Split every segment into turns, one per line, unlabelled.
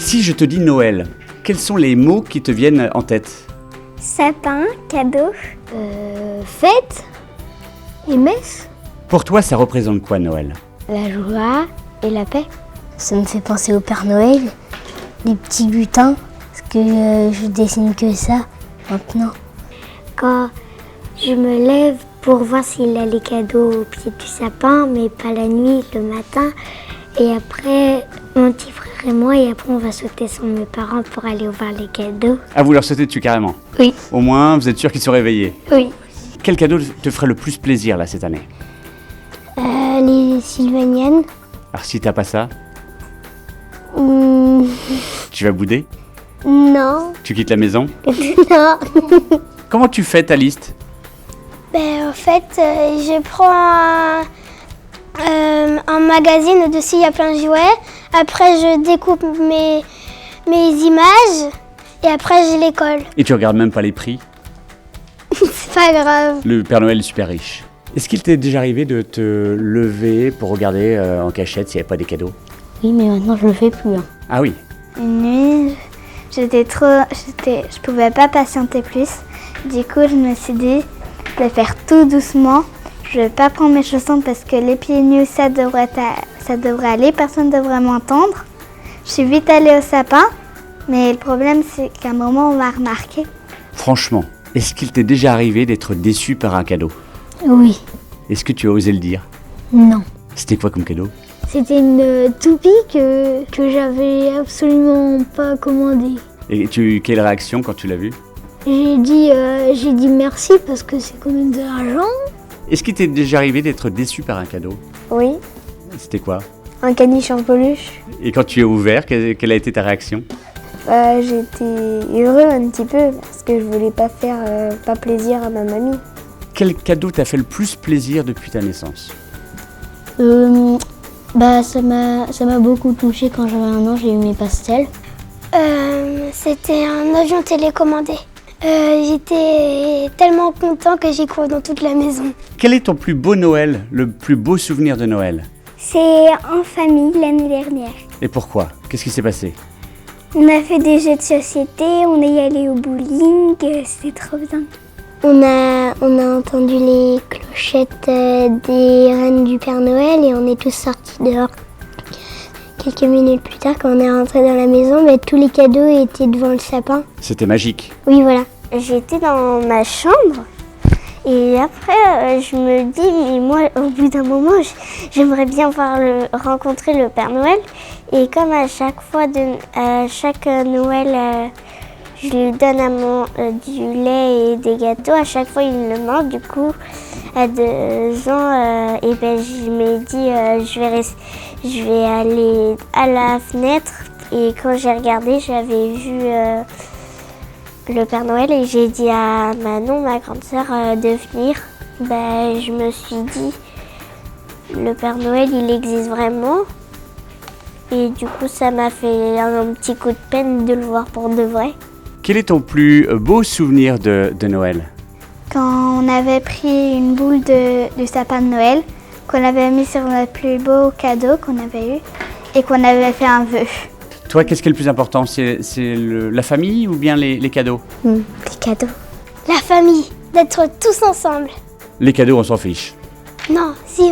Si je te dis Noël, quels sont les mots qui te viennent en tête?
Sapin, cadeau, fête et messe.
Pour toi, ça représente quoi Noël?
La joie et la paix. Ça me fait penser au Père Noël, les petits butins, parce que je dessine que ça maintenant. Quand je me lève pour voir s'il a les cadeaux au pied du sapin, mais pas la nuit, le matin. Et après, mon petit frère et moi, et après on va sauter sur mes parents pour aller voir les cadeaux.
Ah, vous leur sautez dessus carrément?
Oui.
Au moins, vous êtes sûr qu'ils sont réveillés?
Oui.
Quel cadeau te ferait le plus plaisir là cette année?
Les Sylvaniennes.
Alors si t'as pas ça, tu vas bouder?
Non.
Tu quittes la maison?
Non.
Comment tu fais ta liste?
En fait, je prends un magazine où dessus il y a plein de jouets. Après, je découpe mes images et après, je les colle.
Et tu regardes même pas les prix?
C'est pas grave.
Le Père Noël est super riche. Est-ce qu'il t'est déjà arrivé de te lever pour regarder en cachette s'il n'y avait pas des cadeaux?
Oui, mais maintenant, je le fais plus.
Ah oui.
Une nuit, je pouvais pas patienter plus. Du coup, je me suis dit de faire tout doucement. Je vais pas prendre mes chaussons parce que les pieds nus, ça devrait aller. Personne ne devrait m'entendre. Je suis vite allée au sapin. Mais le problème, c'est qu'à un moment, on m'a remarqué.
Franchement, est-ce qu'il t'est déjà arrivé d'être déçu par un cadeau?
Oui.
Est-ce que tu as osé le dire?
Non.
C'était quoi comme cadeau?
C'était une toupie que j'avais absolument pas commandée.
Et quelle réaction quand tu l'as vue?
J'ai dit merci parce que c'est quand même de l'argent.
Est-ce qu'il t'est déjà arrivé d'être déçu par un cadeau?
Oui,
C'était quoi?
un caniche en peluche.
Et quand tu as ouvert, quelle a été ta réaction?
J'étais heureux un petit peu parce que je voulais pas faire pas plaisir à ma mamie.
Quel cadeau t'a fait le plus plaisir depuis ta naissance?
Ça m'a beaucoup touchée quand j'avais 1 an, j'ai eu mes pastels. C'était un avion télécommandé. J'étais tellement content que j'ai couru dans toute la maison.
Quel est ton plus beau Noël, le plus beau souvenir de Noël?
C'est en famille l'année dernière.
Et pourquoi? Qu'est-ce qui s'est passé?
On a fait des jeux de société, on est allé au bowling, c'était trop bien. On a entendu les clochettes des reines du Père Noël et on est tous sortis dehors. Quelques minutes plus tard, quand on est rentré dans la maison, tous les cadeaux étaient devant le sapin.
C'était magique.
Oui, voilà. J'étais dans ma chambre et après, je me dis, mais moi, au bout d'un moment, j'aimerais bien rencontrer le Père Noël. Et comme à chaque Noël, je lui donne du lait et des gâteaux, à chaque fois, il le mange. Du coup, à 2 ans, je me dis, je vais aller à la fenêtre. Et quand j'ai regardé, j'avais vu le Père Noël et j'ai dit à Manon, ma grande sœur, de venir. Je me suis dit, le Père Noël, il existe vraiment. Et du coup, ça m'a fait un petit coup de peine de le voir pour de vrai.
Quel est ton plus beau souvenir de Noël?
Quand on avait pris une boule du sapin de Noël, qu'on avait mis sur notre plus beau cadeau qu'on avait eu et qu'on avait fait un vœu.
Toi, qu'est-ce qui est le plus important? C'est la famille ou bien les cadeaux?
Les cadeaux. La famille, d'être tous ensemble.
Les cadeaux, on s'en fiche.
Non, si,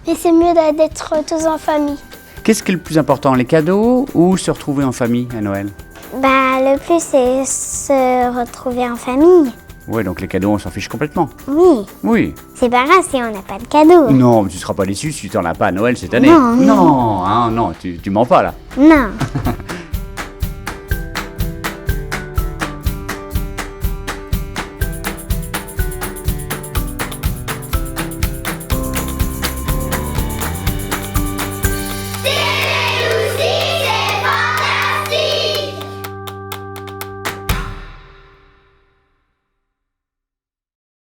mais c'est mieux d'être tous en famille.
Qu'est-ce qui est le plus important, les cadeaux ou se retrouver en famille à Noël?
Le plus, c'est se retrouver en famille.
Ouais, donc les cadeaux, on s'en fiche complètement.
Oui.
Oui.
C'est pas grave si on n'a pas de cadeaux.
Non, tu seras pas déçu si tu n'en as pas à Noël cette année.
Non.
Non, hein, non, tu mens pas là.
Non.